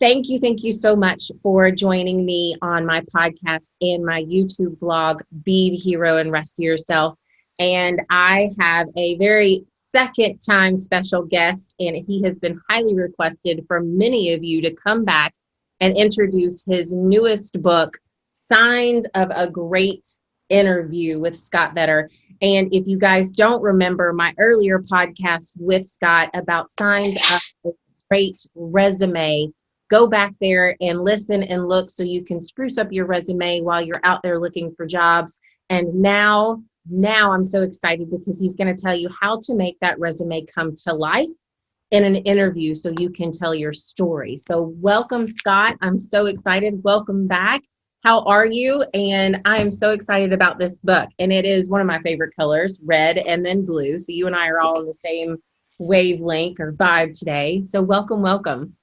Thank you so much for joining me on my podcast and my YouTube blog, Be the Hero and Rescue Yourself. And I have a very second time special guest, and he has been highly requested from many of you to come back and introduce his newest book, Signs of a Great Interview with Scott Vetter. And if you guys don't remember my earlier podcast with Scott about signs of a great resume, go back there and listen and look so you can spruce up your resume while you're out there looking for jobs. And now I'm so excited because he's going to tell you how to make that resume come to life in an interview so you can tell your story. So welcome, Scott. I'm so excited. Welcome back. How are you? And I am so excited about this book. And it is one of my favorite colors, red and then blue. So you and I are all on the same wavelength or vibe today. So welcome.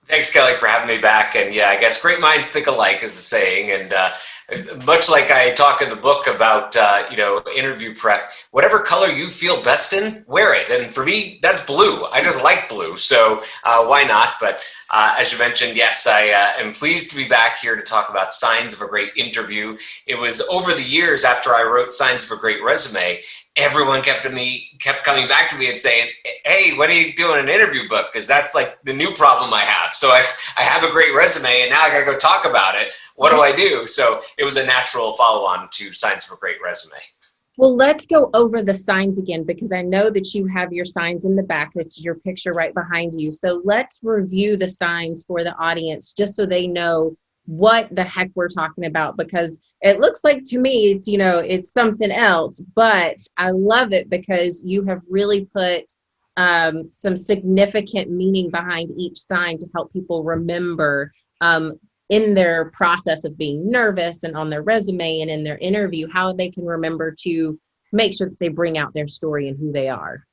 Thanks, Kelly, for having me back. And yeah, I guess great minds think alike is the saying. And much like I talk in the book about, interview prep, whatever color you feel best in, wear it. And for me, that's blue. I just like blue. So why not? But as you mentioned, yes, I am pleased to be back here to talk about Signs of a Great Interview. It was over the years after I wrote Signs of a Great Resume, everyone kept coming back to me and saying, hey, when are you doing an interview book? Because that's like the new problem I have. So I have a great resume and now I got to go talk about it. What do I do? So it was a natural follow-on to Signs of a Great Resume. Well, let's go over the signs again, because I know that you have your signs in the back. That's your picture right behind you. So let's review the signs for the audience just so they know what the heck we're talking about, because it looks like to me, it's something else, but I love it because you have really put some significant meaning behind each sign to help people remember in their process of being nervous and on their resume and in their interview, how they can remember to make sure that they bring out their story and who they are.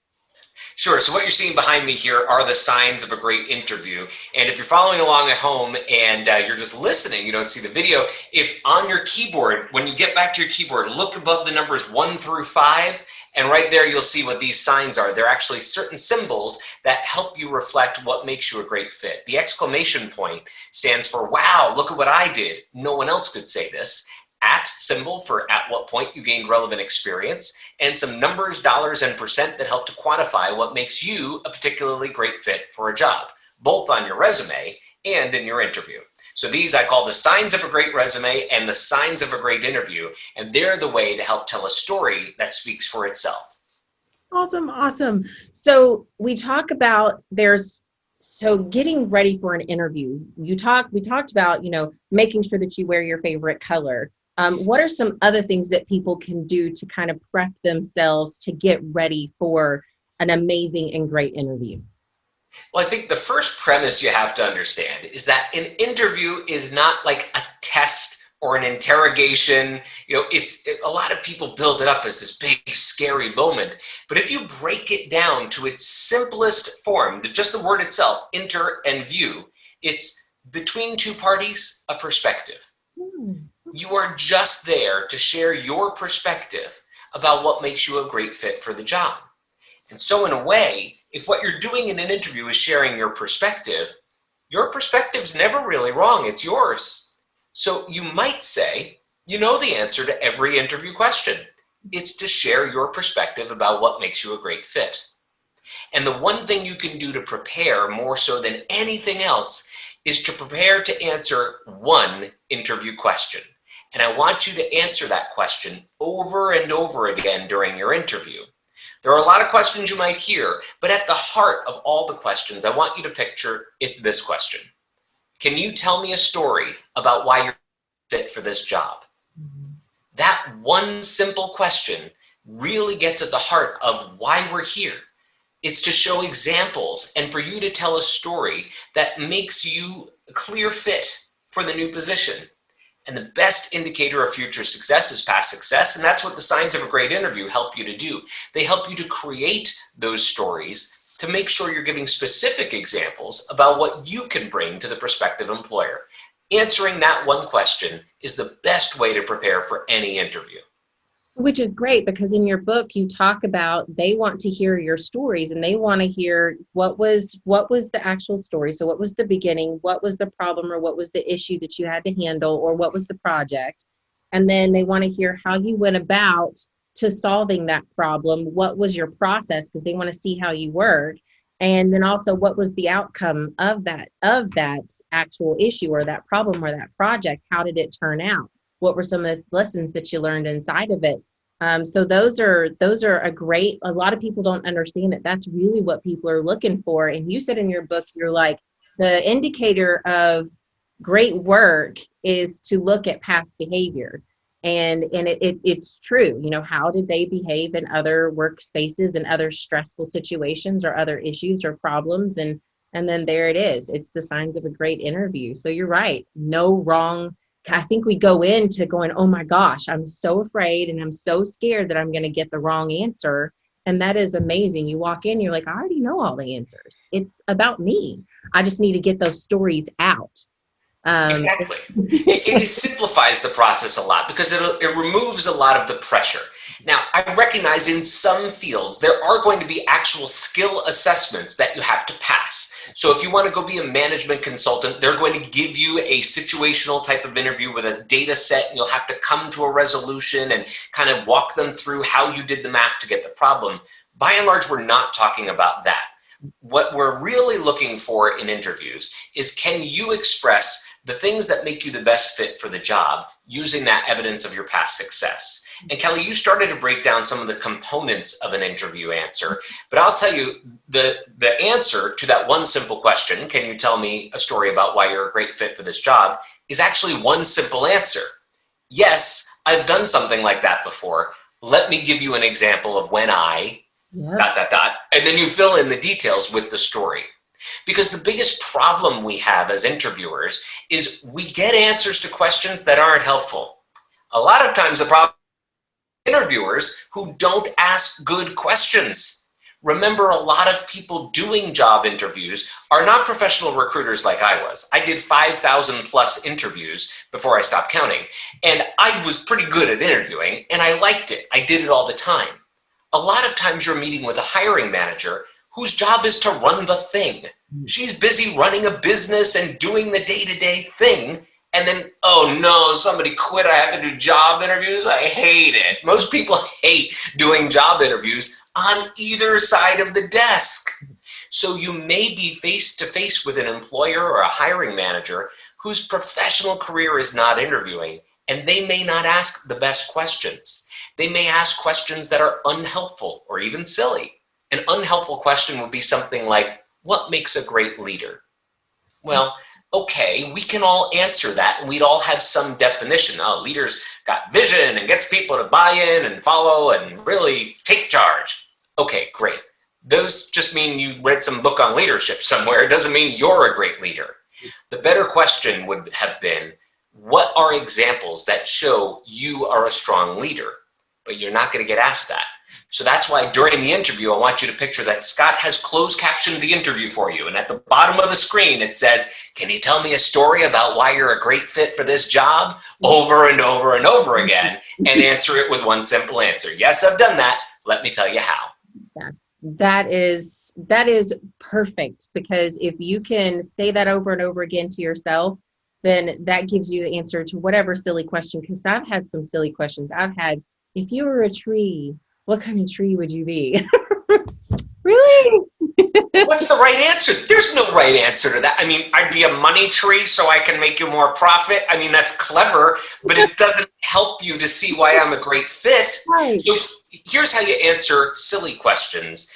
Sure. So what you're seeing behind me here are the signs of a great interview. And if you're following along at home and you're just listening, you don't see the video, if on your keyboard, when you get back to your keyboard, look above the numbers 1 through 5, and right there you'll see what these signs are. They're actually certain symbols that help you reflect what makes you a great fit. The exclamation point stands for, wow, look at what I did. No one else could say this. At symbol for at what point you gained relevant experience, and some numbers, dollars, and percent that help to quantify what makes you a particularly great fit for a job, both on your resume and in your interview. So these I call the signs of a great resume and the signs of a great interview, and they're the way to help tell a story that speaks for itself. Awesome. So we talk about getting ready for an interview. We talked about, making sure that you wear your favorite color. What are some other things that people can do to kind of prep themselves to get ready for an amazing and great interview? Well, I think the first premise you have to understand is that an interview is not like a test or an interrogation. It's a lot of people build it up as this big, scary moment. But if you break it down to its simplest form, just the word itself, inter and view, it's between two parties, a perspective. You are just there to share your perspective about what makes you a great fit for the job. And so in a way, if what you're doing in an interview is sharing your perspective's never really wrong, it's yours. So you might say, you know the answer to every interview question. It's to share your perspective about what makes you a great fit. And the one thing you can do to prepare more so than anything else is to prepare to answer one interview question. And I want you to answer that question over and over again during your interview. There are a lot of questions you might hear, but at the heart of all the questions, I want you to picture it's this question. Can you tell me a story about why you're fit for this job? That one simple question really gets at the heart of why we're here. It's to show examples and for you to tell a story that makes you a clear fit for the new position. And the best indicator of future success is past success. And that's what the signs of a great interview help you to do. They help you to create those stories to make sure you're giving specific examples about what you can bring to the prospective employer. Answering that one question is the best way to prepare for any interview. Which is great because in your book you talk about they want to hear your stories and they want to hear what was the actual story. So what was the beginning, what was the problem or what was the issue that you had to handle or what was the project? And then they want to hear how you went about to solving that problem. What was your process because they want to see how you work. And then also what was the outcome of that actual issue or that problem or that project? How did it turn out? What were some of the lessons that you learned inside of it? So those are a lot of people don't understand that that's really what people are looking for. And you said in your book, you're like, the indicator of great work is to look at past behavior. And it's true. How did they behave in other workspaces and other stressful situations or other issues or problems? And then there it is. It's the signs of a great interview. So you're right. No wrong. I think we go into going, oh my gosh, I'm so afraid and I'm so scared that I'm going to get the wrong answer. And that is amazing. You walk in, you're like, I already know all the answers. It's about me. I just need to get those stories out. Exactly. It simplifies the process a lot because it removes a lot of the pressure. Now, I recognize in some fields, there are going to be actual skill assessments that you have to pass. So if you want to go be a management consultant, they're going to give you a situational type of interview with a data set, and you'll have to come to a resolution and kind of walk them through how you did the math to get the problem. By and large, we're not talking about that. What we're really looking for in interviews is, can you express the things that make you the best fit for the job using that evidence of your past success? And Kelly, you started to break down some of the components of an interview answer, but I'll tell you the answer to that one simple question, can you tell me a story about why you're a great fit for this job, is actually one simple answer. Yes, I've done something like that before. Let me give you an example of when I... Yep. ... And then you fill in the details with the story. Because the biggest problem we have as interviewers is we get answers to questions that aren't helpful. A lot of times the problem is interviewers who don't ask good questions. Remember, a lot of people doing job interviews are not professional recruiters like I was. I did 5,000 plus interviews before I stopped counting. And I was pretty good at interviewing and I liked it. I did it all the time. A lot of times you're meeting with a hiring manager whose job is to run the thing. She's busy running a business and doing the day-to-day thing. And then, oh no, somebody quit. I have to do job interviews. I hate it. Most people hate doing job interviews on either side of the desk. So you may be face-to-face with an employer or a hiring manager whose professional career is not interviewing, and they may not ask the best questions. They may ask questions that are unhelpful or even silly. An unhelpful question would be something like, what makes a great leader? Well, okay, we can all answer that and we'd all have some definition. Oh, leaders got vision and gets people to buy in and follow and really take charge. Okay, great. Those just mean you read some book on leadership somewhere. It doesn't mean you're a great leader. The better question would have been, what are examples that show you are a strong leader? But you're not going to get asked that. So that's why during the interview, I want you to picture that Scott has closed captioned the interview for you. And at the bottom of the screen, it says, can you tell me a story about why you're a great fit for this job? Over and over and over again, and answer it with one simple answer. Yes, I've done that. Let me tell you how. That is perfect, because if you can say that over and over again to yourself, then that gives you the answer to whatever silly question. Because I've had some silly questions. I've had, if you were a tree, what kind of tree would you be? Really? What's the right answer? There's no right answer to that. I mean, I'd be a money tree so I can make you more profit. I mean, that's clever, but it doesn't help you to see why I'm a great fit. Right. So here's how you answer silly questions,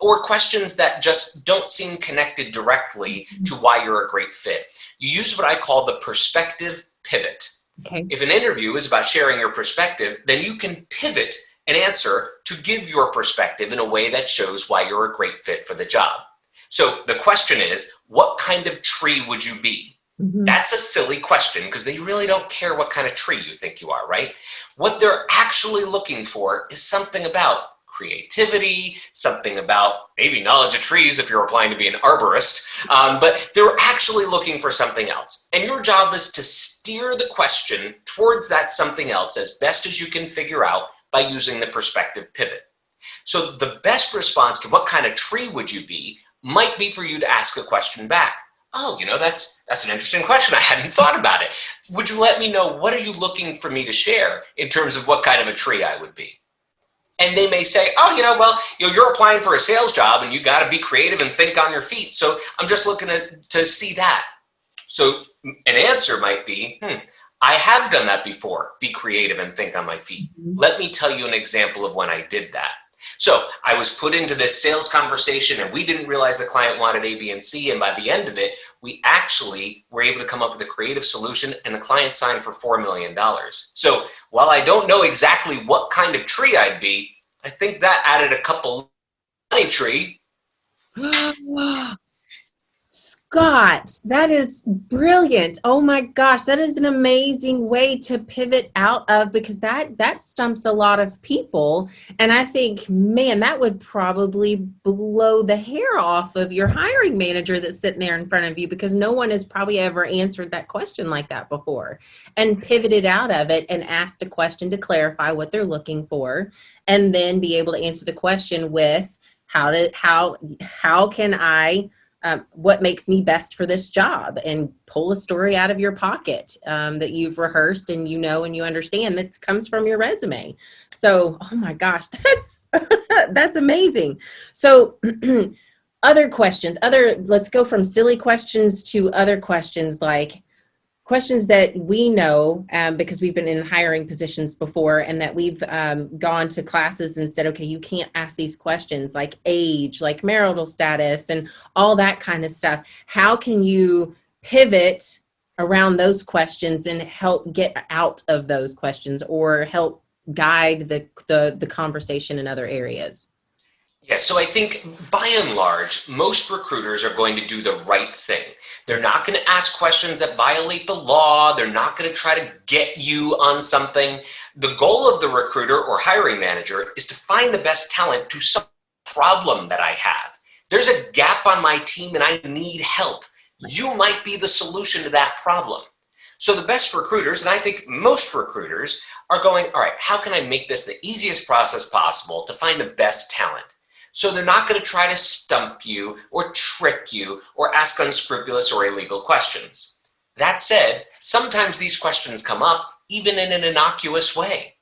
or questions that just don't seem connected directly to why you're a great fit. You use what I call the perspective pivot. Okay. If an interview is about sharing your perspective, then you can pivot an answer to give your perspective in a way that shows why you're a great fit for the job. So the question is, what kind of tree would you be? Mm-hmm. That's a silly question because they really don't care what kind of tree you think you are, right? What they're actually looking for is something about creativity, something about maybe knowledge of trees if you're applying to be an arborist, but they're actually looking for something else. And your job is to steer the question towards that something else as best as you can figure out by using the perspective pivot. So the best response to what kind of tree would you be might be for you to ask a question back. Oh, that's an interesting question. I hadn't thought about it. Would you let me know, what are you looking for me to share in terms of what kind of a tree I would be? And they may say, oh, you're applying for a sales job and you got to be creative and think on your feet. So I'm just looking to see that. So an answer might be, I have done that before. Be creative and think on my feet. Let me tell you an example of when I did that. So I was put into this sales conversation and we didn't realize the client wanted A, B, and C. And by the end of it, we actually were able to come up with a creative solution and the client signed for $4 million. So while I don't know exactly what kind of tree I'd be, I think that added a couple money tree. Scott, that is brilliant. Oh my gosh, that is an amazing way to pivot out of, because that stumps a lot of people. And I think, man, that would probably blow the hair off of your hiring manager that's sitting there in front of you, because no one has probably ever answered that question like that before and pivoted out of it and asked a question to clarify what they're looking for, and then be able to answer the question with how can I what makes me best for this job, and pull a story out of your pocket that you've rehearsed and and you understand that comes from your resume. So, oh my gosh, that's amazing. So other questions, let's go from silly questions to other questions, like questions that we know because we've been in hiring positions before, and that we've gone to classes and said, okay, you can't ask these questions, like age, like marital status, and all that kind of stuff. How can you pivot around those questions and help get out of those questions, or help guide the conversation in other areas? Yeah, so I think by and large, most recruiters are going to do the right thing. They're not going to ask questions that violate the law. They're not going to try to get you on something. The goal of the recruiter or hiring manager is to find the best talent to solve the problem that I have. There's a gap on my team and I need help. You might be the solution to that problem. So the best recruiters, and I think most recruiters, are going, all right, how can I make this the easiest process possible to find the best talent? So they're not going to try to stump you or trick you or ask unscrupulous or illegal questions. That said, sometimes these questions come up even in an innocuous way.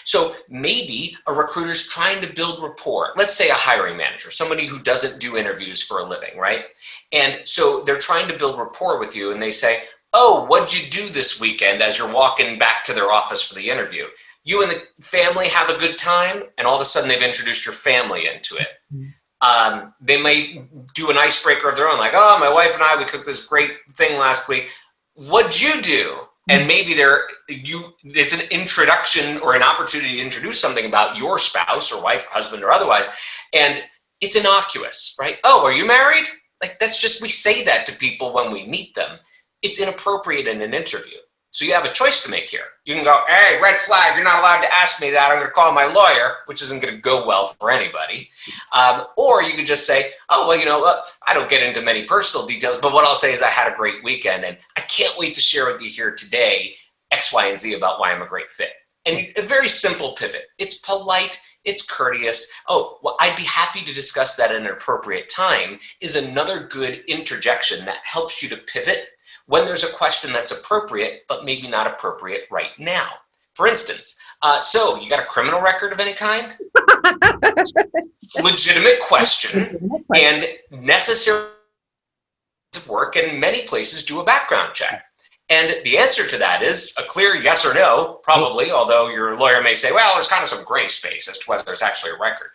So maybe a recruiter's trying to build rapport. Let's say a hiring manager, somebody who doesn't do interviews for a living, right? And so they're trying to build rapport with you and they say, oh, what'd you do this weekend, as you're walking back to their office for the interview? You and the family have a good time, and all of a sudden they've introduced your family into it. They may do an icebreaker of their own, like, oh, my wife and I, we cooked this great thing last week. What'd you do? And maybe it's an introduction or an opportunity to introduce something about your spouse or wife or husband or otherwise. And it's innocuous, right? Oh, are you married? Like, that's just, we say that to people when we meet them. It's inappropriate in an interview. So you have a choice to make here. You can go, hey, red flag, you're not allowed to ask me that. I'm going to call my lawyer, which isn't going to go well for anybody. Or you could just say, oh, well, you know what? I don't get into many personal details, but what I'll say is I had a great weekend, and I can't wait to share with you here today X, Y, and Z about why I'm a great fit. And a very simple pivot. It's polite. It's courteous. Oh, well, I'd be happy to discuss that at an appropriate time is another good interjection that helps you to pivot when there's a question that's appropriate, but maybe not appropriate right now. For instance, so you got a criminal record of any kind? Legitimate question, and necessary of work, and many places do a background check. And the answer to that is a clear yes or no, probably, although your lawyer may say, well, there's kind of some gray space as to whether there's actually a record.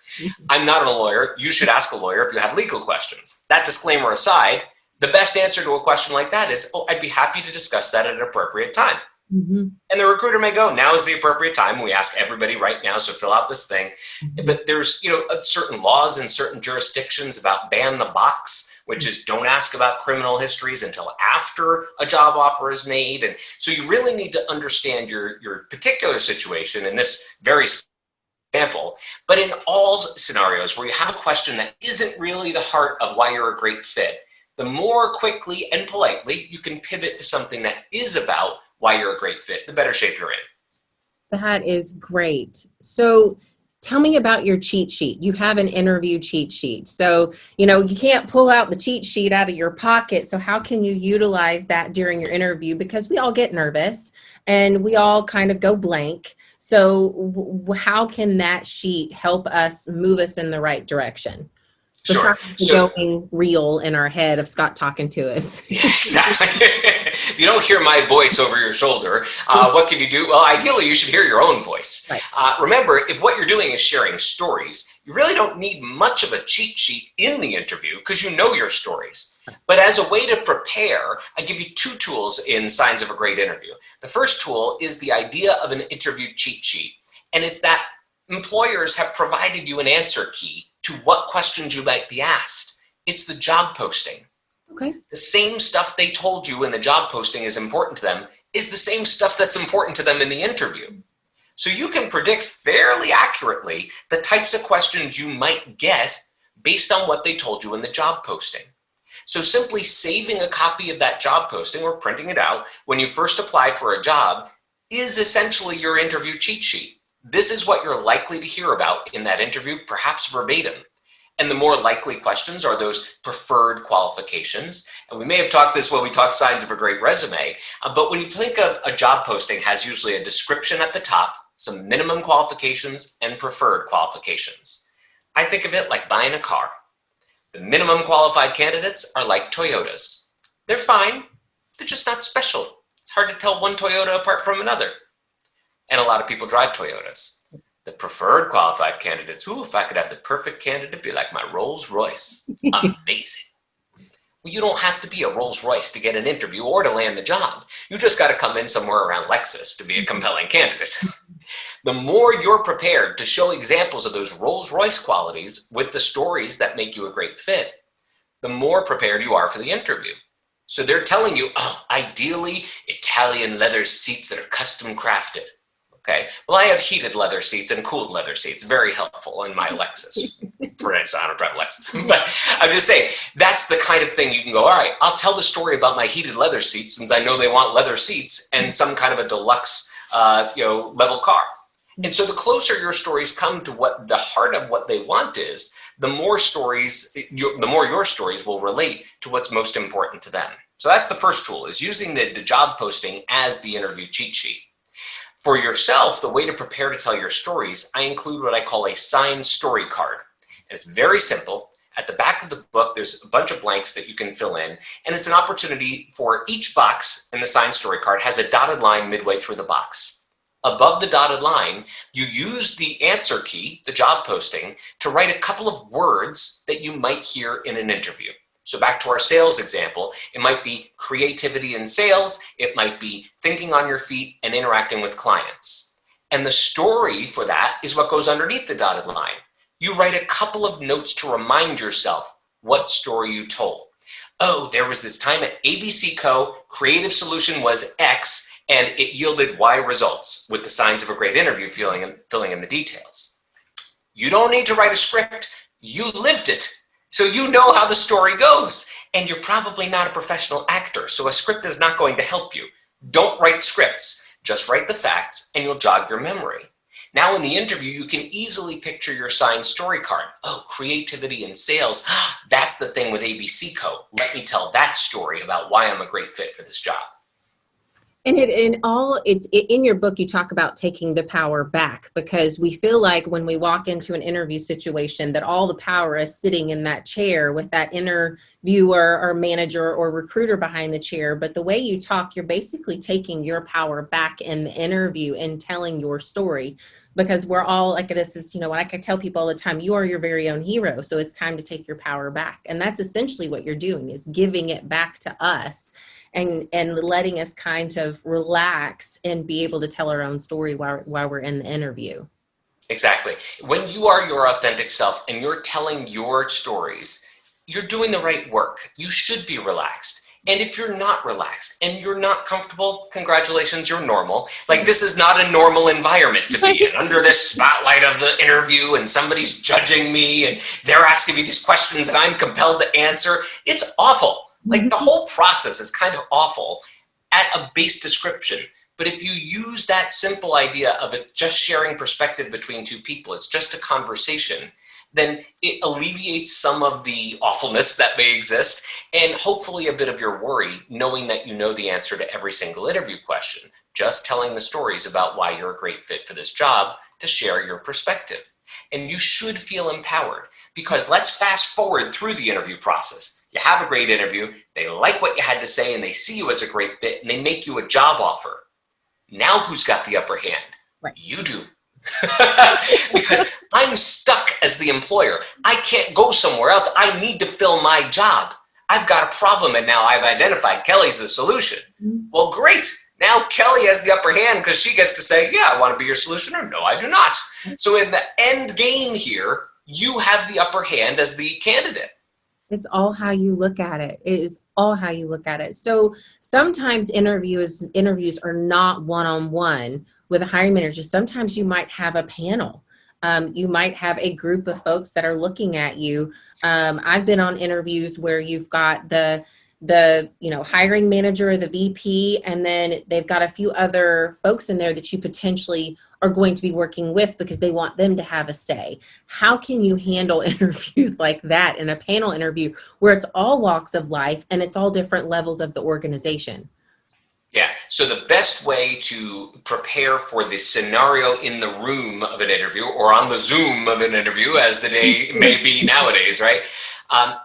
I'm not a lawyer. You should ask a lawyer if you have legal questions. That disclaimer aside, the best answer to a question like that is, oh, I'd be happy to discuss that at an appropriate time. And the recruiter may go, now is the appropriate time. We ask everybody right now, so fill out this thing. But there's, certain laws in certain jurisdictions about ban the box, which is don't ask about criminal histories until after a job offer is made. And so you really need to understand your particular situation in this very example. But in all scenarios where you have a question that isn't really the heart of why you're a great fit, the more quickly and politely you can pivot to something that is about why you're a great fit, the better shape you're in. That is great. So tell me about your cheat sheet. You have an interview cheat sheet. So, you can't pull out the cheat sheet out of your pocket. So how can you utilize that during your interview? Because we all get nervous and we all kind of go blank. So how can that sheet help us move us in the right direction? Sure. Besides the So going reel in our head of Scott talking to us. yeah, exactly. If you don't hear my voice over your shoulder, what can you do? Well, ideally, you should hear your own voice. Right. Remember, if what you're doing is sharing stories, you really don't need much of a cheat sheet in the interview because you know your stories. But as a way to prepare, I give you two tools in Signs of a Great Interview. The first tool is the idea of an interview cheat sheet, and it's that employers have provided you an answer key to what questions you might be asked. It's the job posting. Okay. The same stuff they told you in the job posting is important to them is the same stuff that's important to them in the interview. So you can predict fairly accurately the types of questions you might get based on what they told you in the job posting. So simply saving a copy of that job posting or printing it out when you first apply for a job is essentially your interview cheat sheet. This is what you're likely to hear about in that interview, perhaps verbatim. And the more likely questions are those preferred qualifications. And we may have talked this when we talked Signs of a Great Resume, but when you think of a job posting has usually a description at the top, some minimum qualifications and preferred qualifications. I think of it like buying a car. The minimum qualified candidates are like Toyotas. They're fine, they're just not special. It's hard to tell one Toyota apart from another. And a lot of people drive Toyotas. The preferred qualified candidates, ooh, if I could have the perfect candidate, it'd be like my Rolls Royce. Amazing. Well, you don't have to be a Rolls Royce to get an interview or to land the job. You just got to come in somewhere around Lexus to be a compelling candidate. The more you're prepared to show examples of those Rolls Royce qualities with the stories that make you a great fit, the more prepared you are for the interview. So they're telling you, oh, ideally Italian leather seats that are custom crafted. Okay, well, I have heated leather seats and cooled leather seats. Very helpful in my Lexus. For instance, I don't drive a Lexus. But I'm just saying, that's the kind of thing you can go, all right, I'll tell the story about my heated leather seats since I know they want leather seats and some kind of a deluxe level car. And so the closer your stories come to what the heart of what they want is, the more your stories will relate to what's most important to them. So that's the first tool, is using the job posting as the interview cheat sheet. For yourself, the way to prepare to tell your stories, I include what I call a signed story card. And it's very simple. At the back of the book, there's a bunch of blanks that you can fill in. And it's an opportunity for each box in the signed story card has a dotted line midway through the box. Above the dotted line, you use the answer key, the job posting, to write a couple of words that you might hear in an interview. So back to our sales example, it might be creativity in sales, it might be thinking on your feet and interacting with clients. And the story for that is what goes underneath the dotted line. You write a couple of notes to remind yourself what story you told. Oh, there was this time at ABC Co., creative solution was X, and it yielded Y results, with the Signs of a Great Interview filling in the details. You don't need to write a script, you lived it. So you know how the story goes, and you're probably not a professional actor, so a script is not going to help you. Don't write scripts, just write the facts and you'll jog your memory. Now in the interview, you can easily picture your signed story card. Oh, creativity and sales, that's the thing with ABC Co. Let me tell that story about why I'm a great fit for this job. And it's in your book, you talk about taking the power back, because we feel like when we walk into an interview situation that all the power is sitting in that chair with that interviewer or manager or recruiter behind the chair. But the way you talk, you're basically taking your power back in the interview and telling your story, because we're all like, this is, like I tell people all the time, you are your very own hero. So it's time to take your power back. And that's essentially what you're doing, is giving it back to us. And letting us kind of relax and be able to tell our own story while we're in the interview. Exactly. When you are your authentic self and you're telling your stories, you're doing the right work. You should be relaxed. And if you're not relaxed and you're not comfortable, congratulations, you're normal. Like, this is not a normal environment to be in, under this spotlight of the interview and somebody's judging me and they're asking me these questions and I'm compelled to answer. It's awful. Like, the whole process is kind of awful at a base description. But if you use that simple idea of it just sharing perspective between two people, it's just a conversation, then it alleviates some of the awfulness that may exist and hopefully a bit of your worry, knowing that you know the answer to every single interview question, just telling the stories about why you're a great fit for this job to share your perspective. And you should feel empowered, because let's fast forward through the interview process. You have a great interview, they like what you had to say, and they see you as a great fit, and they make you a job offer. Now who's got the upper hand? Right. You do. Because I'm stuck as the employer. I can't go somewhere else. I need to fill my job. I've got a problem, and now I've identified Kelly's the solution. Well, great. Now Kelly has the upper hand because she gets to say, yeah, I want to be your solution, or no, I do not. So in the end game here, you have the upper hand as the candidate. It's all how you look at it. It is all how you look at it. So sometimes interviews are not one-on-one with a hiring manager. Sometimes you might have a panel. You might have a group of folks that are looking at you. I've been on interviews where you've got the hiring manager or the VP, and then they've got a few other folks in there that you potentially are going to be working with because they want them to have a say. How can you handle interviews like that in a panel interview where it's all walks of life and it's all different levels of the organization? Yeah, so the best way to prepare for the scenario in the room of an interview, or on the Zoom of an interview, as the day may be nowadays, right,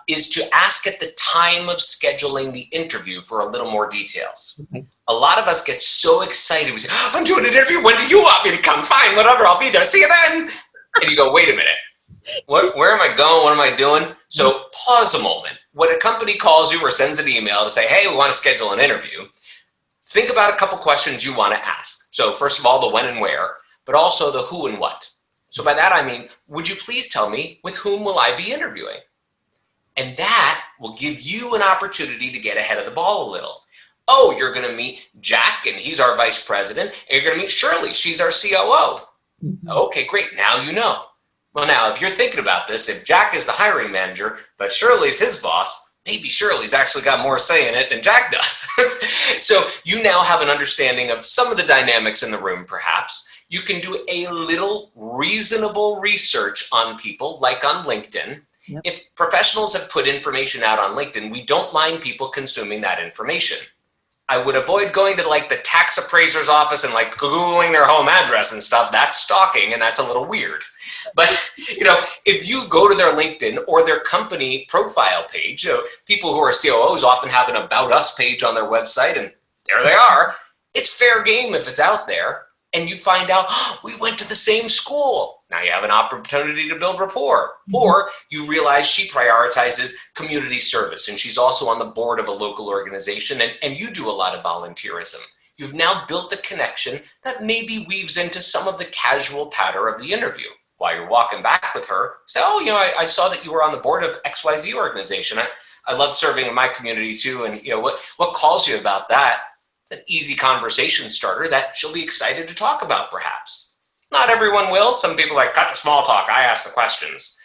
is to ask at the time of scheduling the interview for a little more details. Okay. A lot of us get so excited. We say, I'm doing an interview. When do you want me to come? Fine, whatever, I'll be there. See you then. And you go, wait a minute. Where am I going? What am I doing? So pause a moment. When a company calls you or sends an email to say, hey, we want to schedule an interview, think about a couple questions you want to ask. So first of all, the when and where, but also the who and what. So by that, I mean, would you please tell me with whom will I be interviewing? And that will give you an opportunity to get ahead of the ball a little. Oh, you're going to meet Jack, and he's our vice president. And you're going to meet Shirley. She's our COO. Mm-hmm. Okay, great. Now you know. Well, now, if you're thinking about this, if Jack is the hiring manager, but Shirley's his boss, maybe Shirley's actually got more say in it than Jack does. So you now have an understanding of some of the dynamics in the room, perhaps. You can do a little reasonable research on people, like on LinkedIn. Yep. If professionals have put information out on LinkedIn, we don't mind people consuming that information. I would avoid going to like the tax appraiser's office and like Googling their home address and stuff. That's stalking, and that's a little weird. But, if you go to their LinkedIn or their company profile page, people who are COOs often have an About Us page on their website, and there they are. It's fair game if it's out there. And you find out, we went to the same school. Now you have an opportunity to build rapport. Mm-hmm. Or you realize she prioritizes community service, and she's also on the board of a local organization, and you do a lot of volunteerism. You've now built a connection that maybe weaves into some of the casual patter of the interview. While you're walking back with her, say, I saw that you were on the board of XYZ organization. I love serving in my community too. And what calls you about that? It's an easy conversation starter that she'll be excited to talk about, perhaps. Not everyone will. Some people are like, cut the small talk. I ask the questions.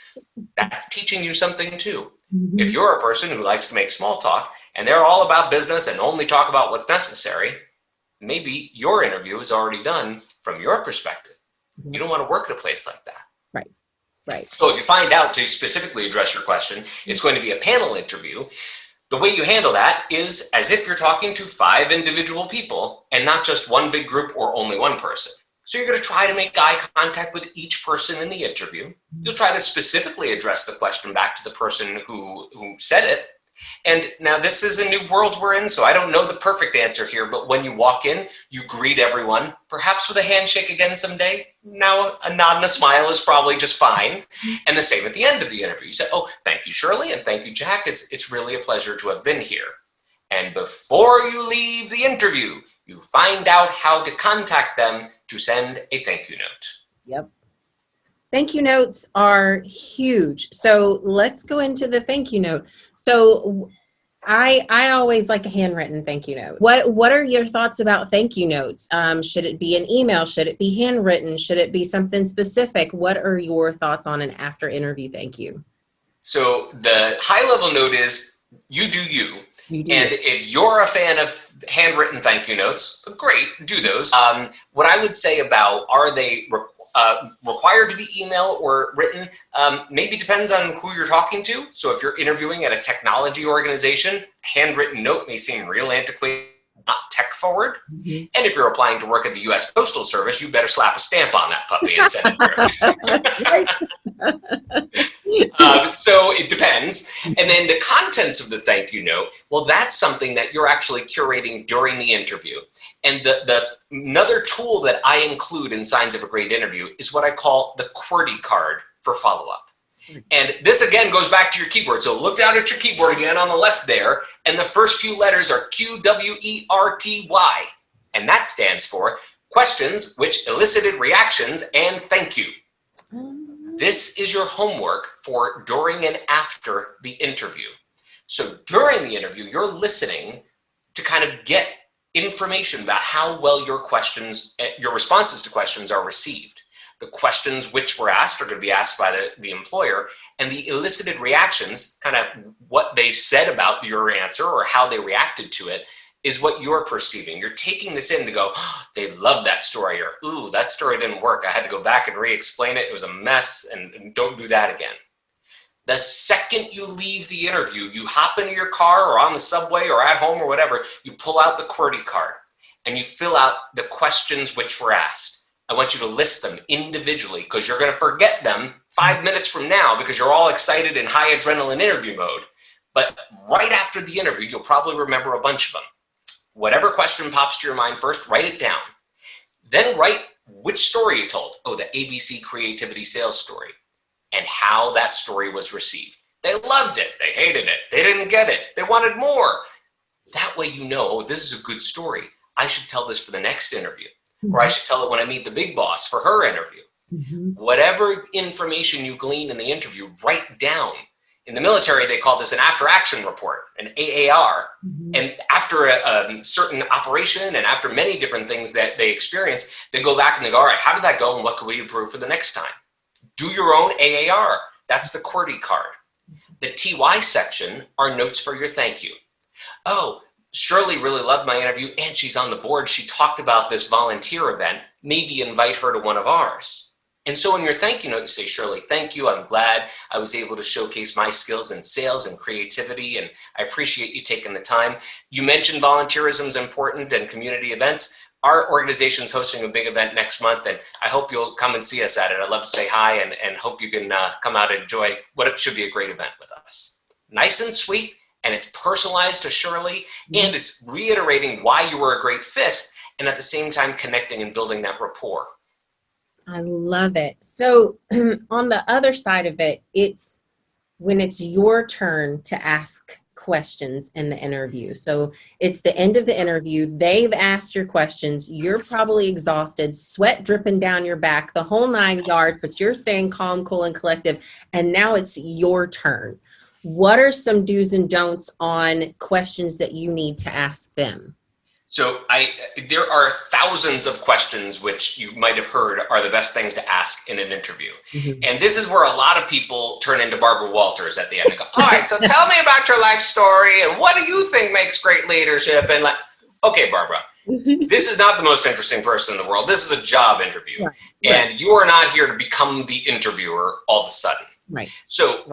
That's teaching you something too. Mm-hmm. If you're a person who likes to make small talk and they're all about business and only talk about what's necessary, maybe your interview is already done from your perspective. Mm-hmm. You don't want to work at a place like that. Right. So if you find out, to specifically address your question, it's going to be a panel interview. The way you handle that is as if you're talking to 5 individual people and not just one big group or only one person. So you're going to try to make eye contact with each person in the interview. You'll try to specifically address the question back to the person who said it. And now this is a new world we're in, so I don't know the perfect answer here, but when you walk in, you greet everyone, perhaps with a handshake again someday. Now a nod and a smile is probably just fine. And the same at the end of the interview. You say, thank you, Shirley, and thank you, Jack. It's really a pleasure to have been here. And before you leave the interview, you find out how to contact them to send a thank you note. Yep. Thank you notes are huge. So let's go into the thank you note. So I always like a handwritten thank you note. What are your thoughts about thank you notes? Should it be an email? Should it be handwritten? Should it be something specific? What are your thoughts on an after interview thank you? So the high level note is you do you. You do. And if you're a fan of handwritten thank you notes, great, do those. What I would say about are they required to be email or written, maybe depends on who you're talking to. So if you're interviewing at a technology organization, handwritten note may seem real antiquated, not tech forward. Mm-hmm. And if you're applying to work at the U.S. Postal Service, you better slap a stamp on that puppy and send it through. So it depends. And then the contents of the thank you note, well, that's something that you're actually curating during the interview. And another tool that I include in Signs of a Great Interview is what I call the QWERTY card for follow-up. And this again goes back to your keyboard. So look down at your keyboard again on the left there, and the first few letters are QWERTY. And that stands for questions which elicited reactions and thank you. This is your homework for during and after the interview. So during the interview, you're listening to kind of get information about how well your responses to questions are received. The questions which were asked are going to be asked by the employer, and the elicited reactions, kind of what they said about your answer or how they reacted to it, is what you're perceiving. You're taking this in to go, oh, they loved that story, or ooh, that story didn't work. I had to go back and re-explain it. It was a mess, and don't do that again. The second you leave the interview, you hop into your car or on the subway or at home or whatever, you pull out the QWERTY card and you fill out the questions which were asked. I want you to list them individually because you're going to forget them 5 minutes from now because you're all excited in high adrenaline interview mode. But right after the interview, you'll probably remember a bunch of them. Whatever question pops to your mind first, write it down. Then write which story you told. Oh, the ABC Creativity Sales story, and how that story was received. They loved it. They hated it. They didn't get it. They wanted more. That way you know, oh, this is a good story. I should tell this for the next interview. Or I should tell it when I meet the big boss for her interview. Mm-hmm. Whatever information you glean in the interview, write down. In the military, they call this an after-action report, an AAR. Mm-hmm. And after a certain operation and after many different things that they experience, they go back and they go, all right, how did that go and what can we improve for the next time? Do your own AAR. That's the QWERTY card. The TY section are notes for your thank you. Oh, Shirley really loved my interview and she's on the board. She talked about this volunteer event. Maybe invite her to one of ours. And so in your thank you note, you say, Shirley, thank you. I'm glad I was able to showcase my skills in sales and creativity, and I appreciate you taking the time. You mentioned volunteerism is important and community events. Our organization is hosting a big event next month, and I hope you'll come and see us at it. I'd love to say hi and hope you can come out and enjoy what it should be a great event with us. Nice and sweet. And it's personalized to Shirley, and it's reiterating why you were a great fit, and at the same time connecting and building that rapport. I love it. So on the other side of it, it's when it's your turn to ask questions in the interview. So it's the end of the interview. They've asked your questions. You're probably exhausted, sweat dripping down your back, the whole 9 yards, but you're staying calm, cool, and collective. And now it's your turn. What are some do's and don'ts on questions that you need to ask them? So there are thousands of questions which you might have heard are the best things to ask in an interview. Mm-hmm. And this is where a lot of people turn into Barbara Walters at the end and go, all right, so tell me about your life story and what do you think makes great leadership? And like, okay, Barbara, this is not the most interesting person in the world. This is a job interview. Right. And you are not here to become the interviewer all of a sudden. Right. So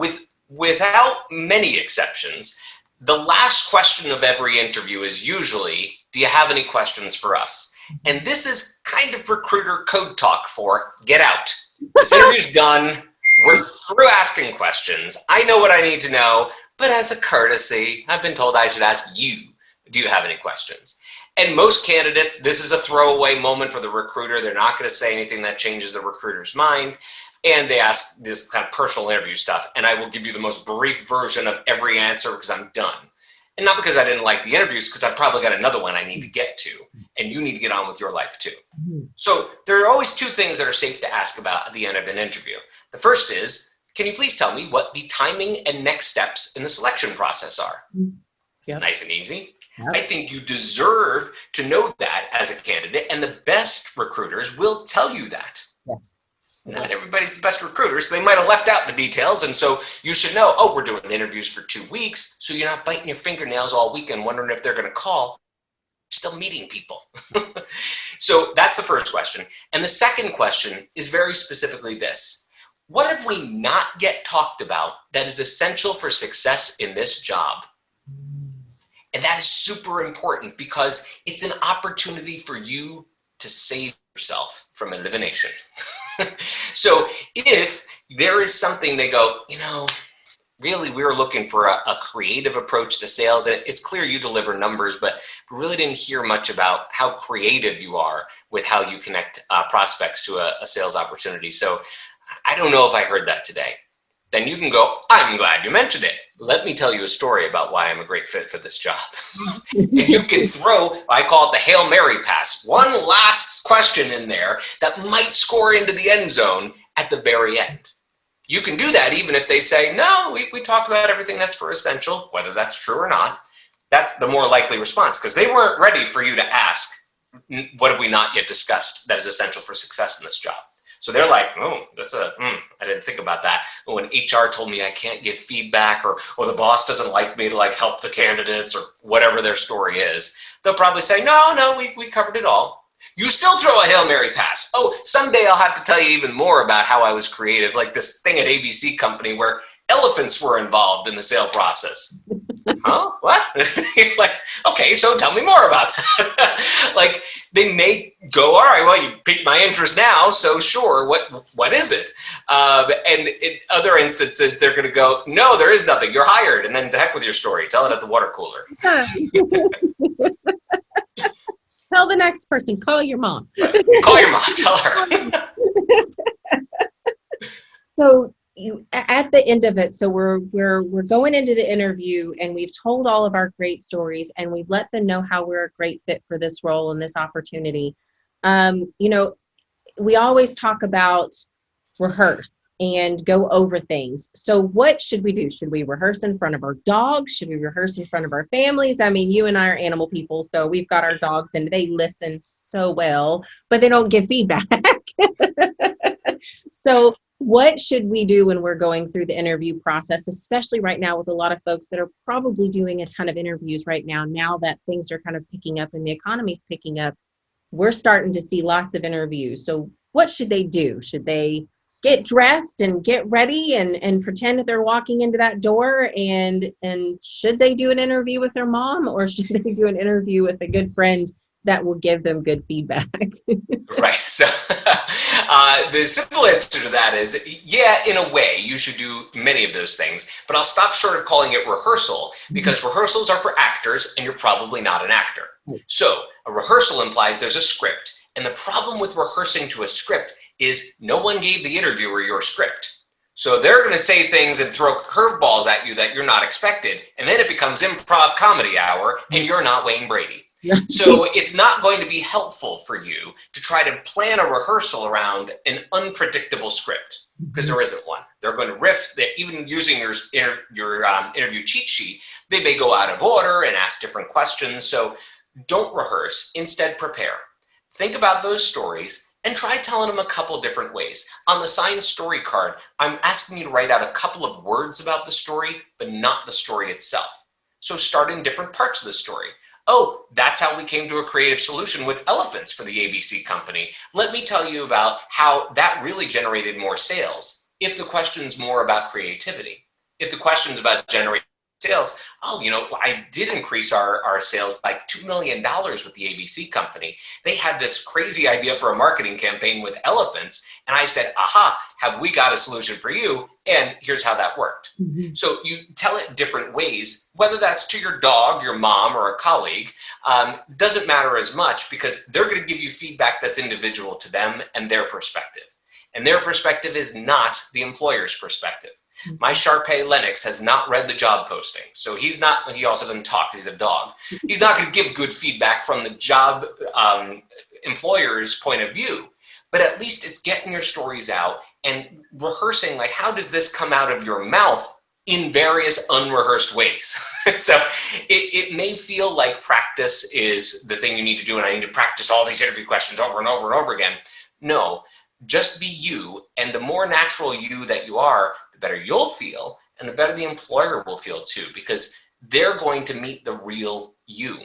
without many exceptions, the last question of every interview is usually, do you have any questions for us? And this is kind of recruiter code talk for get out. This interview's done. We're through asking questions. I know what I need to know, but as a courtesy, I've been told I should ask you, do you have any questions? And most candidates, this is a throwaway moment for the recruiter. They're not going to say anything that changes the recruiter's mind. And they ask this kind of personal interview stuff. And I will give you the most brief version of every answer because I'm done. And not because I didn't like the interviews, because I've probably got another one I need to get to. And you need to get on with your life too. Mm-hmm. So there are always 2 things that are safe to ask about at the end of an interview. The first is, can you please tell me what the timing and next steps in the selection process are? Yep. It's nice and easy. Yep. I think you deserve to know that as a candidate. And the best recruiters will tell you that. Yes. not everybody's the best recruiter, so they might have left out the details. And so you should know, oh, we're doing interviews for 2 weeks, so you're not biting your fingernails all weekend wondering if they're going to call. You're still meeting people. So that's the first question. And the second question is very specifically this. What have we not yet talked about that is essential for success in this job? And that is super important because it's an opportunity for you to save yourself from elimination. So if there is something they go, really we were looking for a creative approach to sales, and it's clear you deliver numbers, but we really didn't hear much about how creative you are with how you connect prospects to a sales opportunity. So I don't know if I heard that today. Then you can go, I'm glad you mentioned it. Let me tell you a story about why I'm a great fit for this job. And you can throw, I call it the Hail Mary pass, one last question in there that might score into the end zone at the very end. You can do that even if they say, no, we talked about everything that's for essential, whether that's true or not. That's the more likely response because they weren't ready for you to ask, what have we not yet discussed that is essential for success in this job? So they're like, oh, I didn't think about that. When HR told me I can't give feedback or the boss doesn't like me to help the candidates or whatever their story is, they'll probably say, no, we covered it all. You still throw a Hail Mary pass. Oh, someday I'll have to tell you even more about how I was creative, like this thing at ABC Company where elephants were involved in the sale process. Huh? What? Okay, so tell me more about that. They may go, all right, well, you piqued my interest now, so sure, what is it? And in other instances, they're going to go, no, there is nothing. You're hired, and then to heck with your story. Tell it at the water cooler. Tell the next person. Call your mom. Call your mom. Tell her. So at the end of it, so we're going into the interview and we've told all of our great stories and we've let them know how we're a great fit for this role and this opportunity. We always talk about rehearse and go over things. So what should we do? Should we rehearse in front of our dogs? Should we rehearse in front of our families? I mean, you and I are animal people, so we've got our dogs and they listen so well, but they don't give feedback. So what should we do when we're going through the interview process, especially right now with a lot of folks that are probably doing a ton of interviews right now that things are kind of picking up and the economy's picking up, we're starting to see lots of interviews. So what should they do? Should they get dressed and get ready and pretend that they're walking into that door? And should they do an interview with their mom, or should they do an interview with a good friend that will give them good feedback? Right. So the simple answer to that is, yeah, in a way, you should do many of those things, but I'll stop short of calling it rehearsal because rehearsals are for actors and you're probably not an actor. So a rehearsal implies there's a script. And the problem with rehearsing to a script is no one gave the interviewer your script. So they're going to say things and throw curveballs at you that you're not expected. And then it becomes improv comedy hour and you're not Wayne Brady. So it's not going to be helpful for you to try to plan a rehearsal around an unpredictable script because there isn't one. They're going to riff. That even using your interview cheat sheet, they may go out of order and ask different questions. So don't rehearse. Instead, prepare. Think about those stories and try telling them a couple different ways. On the signed story card, I'm asking you to write out a couple of words about the story, but not the story itself. So start in different parts of the story. Oh, that's how we came to a creative solution with elephants for the ABC Company. Let me tell you about how that really generated more sales. If the question's more about creativity, if the question's about generating sales, I did increase our sales by $2 million with the ABC Company. They had this crazy idea for a marketing campaign with elephants. And I said, aha, have we got a solution for you? And here's how that worked. Mm-hmm. So you tell it different ways, whether that's to your dog, your mom, or a colleague, doesn't matter as much because they're going to give you feedback that's individual to them and their perspective. And their perspective is not the employer's perspective. My Shar-Pei Lennox has not read the job posting. So he also doesn't talk, he's a dog. He's not going to give good feedback from the job employer's point of view. But at least it's getting your stories out and rehearsing, how does this come out of your mouth in various unrehearsed ways? So it may feel like practice is the thing you need to do, and I need to practice all these interview questions over and over and over again. No, Just be you, and the more natural you that you are, the better you'll feel, and the better the employer will feel too, because they're going to meet the real you.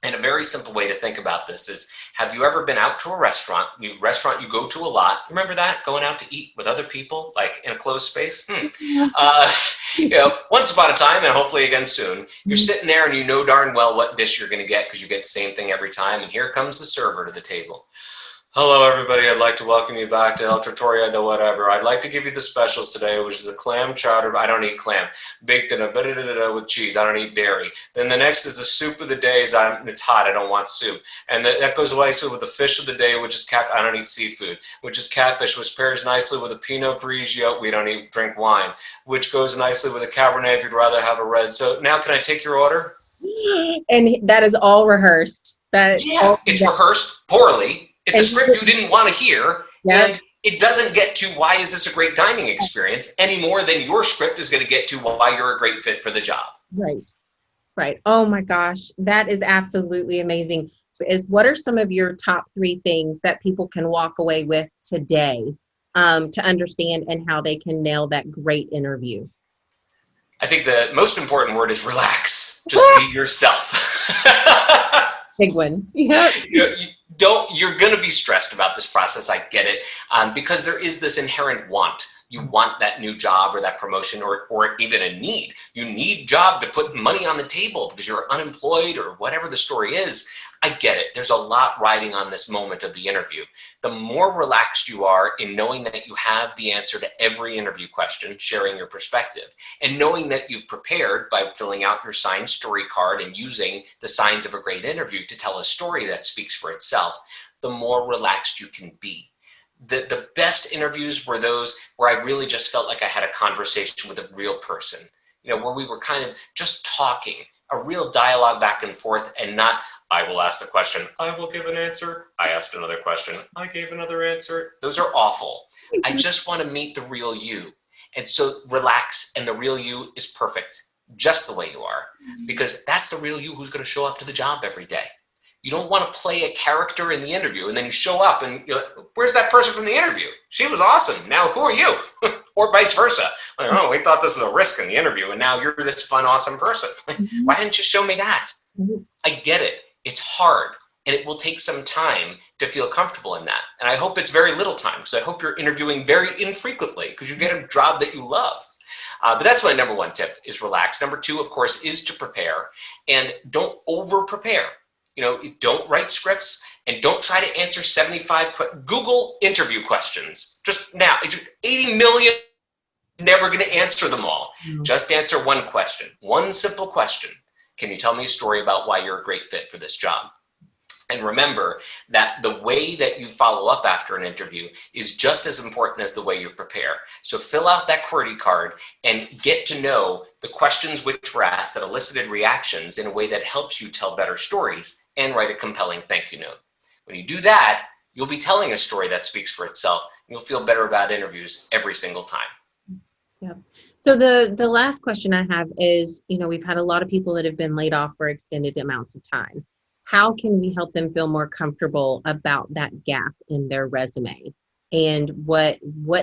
And a very simple way to think about this is, have you ever been out to a restaurant you go to a lot? Remember that? Going out to eat with other people, like in a closed space? Once upon a time, and hopefully again soon, you're sitting there and you know darn well what dish you're going to get because you get the same thing every time. And here comes the server to the table. Hello, everybody. I'd like to welcome you back to El Trattoria de whatever. I'd like to give you the specials today, which is a clam chowder. I don't eat clam. Baked in a with cheese. I don't eat dairy. Then the next is the soup of the day. It's hot. I don't want soup. And that goes away with the fish of the day, which is I don't eat seafood, which is catfish, which pairs nicely with a Pinot Grigio. We don't drink wine, which goes nicely with a Cabernet if you'd rather have a red. So now can I take your order? And that is all rehearsed. It's rehearsed poorly. It's a script you didn't want to hear, and it doesn't get to why is this a great dining experience any more than your script is going to get to why you're a great fit for the job. Right. Oh my gosh, that is absolutely amazing. What are some of your top 3 things that people can walk away with today to understand and how they can nail that great interview? I think the most important word is relax. Just be yourself. Big one. Yeah. You're going to be stressed about this process. I get it. Because there is this inherent want. You want that new job or that promotion or even a need. You need job to put money on the table because you're unemployed or whatever the story is. I get it. There's a lot riding on this moment of the interview. The more relaxed you are in knowing that you have the answer to every interview question, sharing your perspective, and knowing that you've prepared by filling out your signed story card and using the signs of a great interview to tell a story that speaks for itself, the more relaxed you can be. The best interviews were those where I really just felt like I had a conversation with a real person, where we were kind of just talking, a real dialogue back and forth, and not, I will ask the question, I will give an answer. I asked another question, I gave another answer. Those are awful. I just want to meet the real you. And so relax, and the real you is perfect, just the way you are, because that's the real you who's going to show up to the job every day. You don't want to play a character in the interview and then you show up and you're like, where's that person from the interview? She was awesome. Now who are you? Or vice versa. Like, oh, we thought this was a risk in the interview and now you're this fun, awesome person. Why didn't you show me that? I get it. It's hard and it will take some time to feel comfortable in that. And I hope it's very little time because I hope you're interviewing very infrequently because you get a job that you love. But that's my number 1 tip is relax. Number 2, of course, is to prepare and don't over prepare. Don't write scripts and don't try to answer 75 Google interview questions. Just now, 80 million, never going to answer them all. Just answer one question, one simple question. Can you tell me a story about why you're a great fit for this job? And remember that the way that you follow up after an interview is just as important as the way you prepare. So fill out that QWERTY card and get to know the questions which were asked that elicited reactions in a way that helps you tell better stories and write a compelling thank you note. When you do that, you'll be telling a story that speaks for itself. And you'll feel better about interviews every single time. Yeah. So the last question I have is, we've had a lot of people that have been laid off for extended amounts of time. How can we help them feel more comfortable about that gap in their resume and what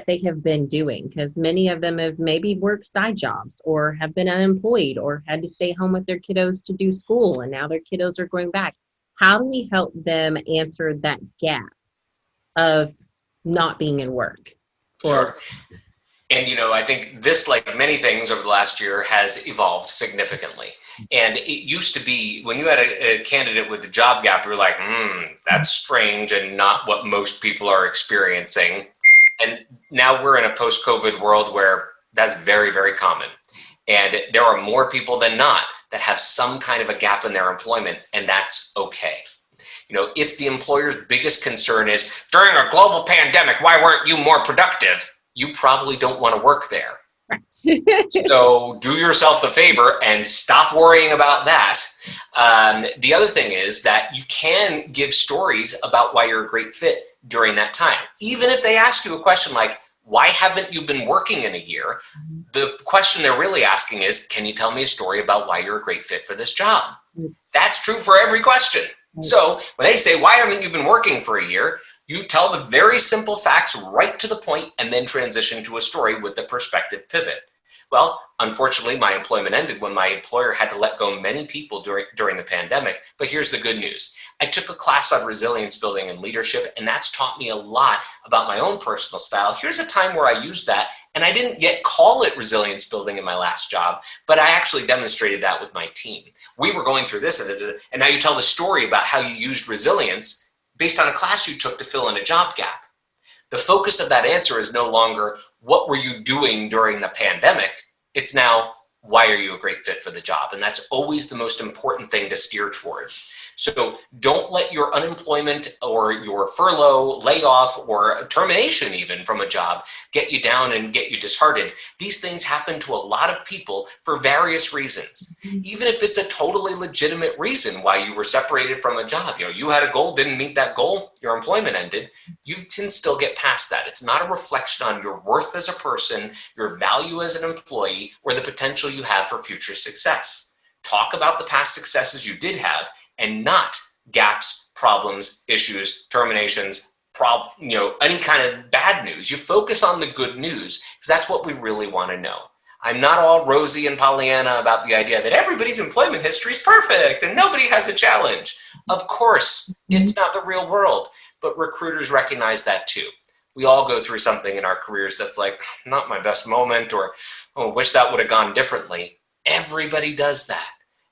they have been doing? Because many of them have maybe worked side jobs or have been unemployed or had to stay home with their kiddos to do school, and now their kiddos are going back. How do we help them answer that gap of not being in work? Sure. And, I think this, like many things over the last year, has evolved significantly. And it used to be when you had a candidate with a job gap, you were like, that's strange and not what most people are experiencing. And now we're in a post-COVID world where that's very, very common. And there are more people than not that have some kind of a gap in their employment, and that's okay. If the employer's biggest concern is, during a global pandemic, why weren't you more productive? You probably don't want to work there. Right. So do yourself the favor and stop worrying about that. The other thing is that you can give stories about why you're a great fit during that time. Even if they ask you a question like, why haven't you been working in a year? The question they're really asking is, can you tell me a story about why you're a great fit for this job? That's true for every question. So when they say, why haven't you been working for a year? You tell the very simple facts right to the point and then transition to a story with the perspective pivot. Well, unfortunately, my employment ended when my employer had to let go many people during the pandemic. But here's the good news. I took a class on resilience building and leadership, and that's taught me a lot about my own personal style. Here's a time where I used that, and I didn't yet call it resilience building in my last job, but I actually demonstrated that with my team. We were going through this, and now you tell the story about how you used resilience based on a class you took to fill in a job gap. The focus of that answer is no longer what were you doing during the pandemic? It's now, why are you a great fit for the job? And that's always the most important thing to steer towards. So don't let your unemployment or your furlough, layoff, or termination even from a job get you down and get you disheartened. These things happen to a lot of people for various reasons. Even if it's a totally legitimate reason why you were separated from a job, you had a goal, didn't meet that goal, your employment ended, you can still get past that. It's not a reflection on your worth as a person, your value as an employee, or the potential you have for future success. Talk about the past successes you did have and not gaps, problems, issues, terminations, any kind of bad news. You focus on the good news because that's what we really want to know. I'm not all rosy and Pollyanna about the idea that everybody's employment history is perfect and nobody has a challenge. Of course, it's not the real world, but recruiters recognize that too. We all go through something in our careers that's like, not my best moment, or, oh, wish that would have gone differently. Everybody does that.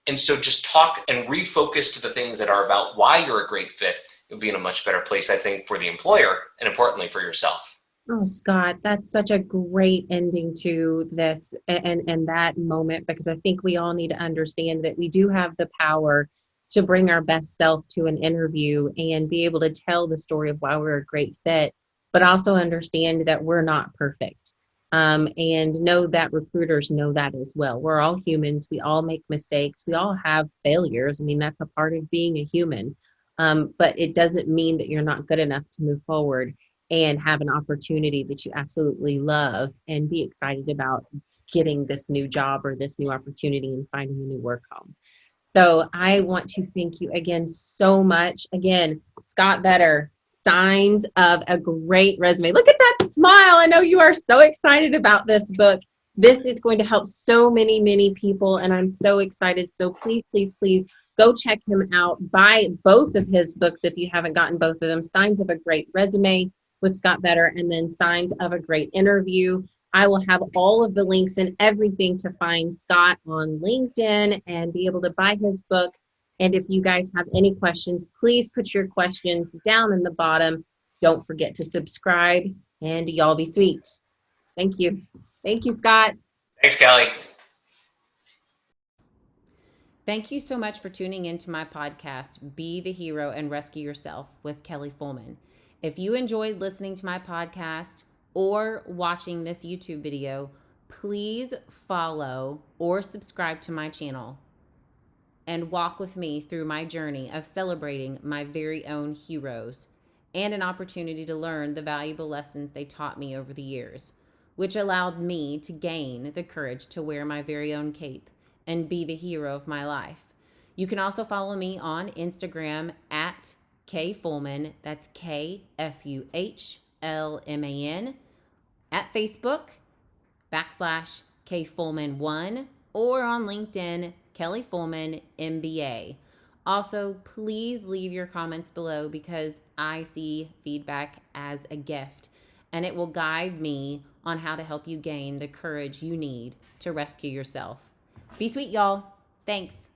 And so just talk and refocus to the things that are about why you're a great fit. You'll be in a much better place, I think, for the employer and importantly for yourself. Oh, Scott, that's such a great ending to this and that moment, because I think we all need to understand that we do have the power to bring our best self to an interview and be able to tell the story of why we're a great fit, but also understand that we're not perfect. And know that recruiters know that as well. We're all humans. We all make mistakes. We all have failures. I mean, that's a part of being a human. But it doesn't mean that you're not good enough to move forward and have an opportunity that you absolutely love and be excited about getting this new job or this new opportunity and finding a new work home. So I want to thank you again so much. Again, Scott Vetter, Signs of a Great Resume. Look at that smile. I know you are so excited about this book. This is going to help so many, many people, and I'm so excited. So please, please, please go check him out. Buy both of his books if you haven't gotten both of them. Signs of a Great Resume with Scott Vetter, and then Signs of a Great Interview. I will have all of the links and everything to find Scott on LinkedIn and be able to buy his book. And if you guys have any questions, please put your questions down in the bottom. Don't forget to subscribe, and y'all be sweet. Thank you. Thank you, Scott. Thanks, Kelly. Thank you so much for tuning into my podcast, Be the Hero and Rescue Yourself with Kelly Fullman. If you enjoyed listening to my podcast or watching this YouTube video, please follow or subscribe to my channel and walk with me through my journey of celebrating my very own heroes and an opportunity to learn the valuable lessons they taught me over the years, which allowed me to gain the courage to wear my very own cape and be the hero of my life. You can also follow me on Instagram at K Fullman, that's KFUHLMAN, at Facebook, /K Fullman1, or on LinkedIn, Kelly Fullman, MBA. Also, please leave your comments below because I see feedback as a gift, and it will guide me on how to help you gain the courage you need to rescue yourself. Be sweet, y'all. Thanks.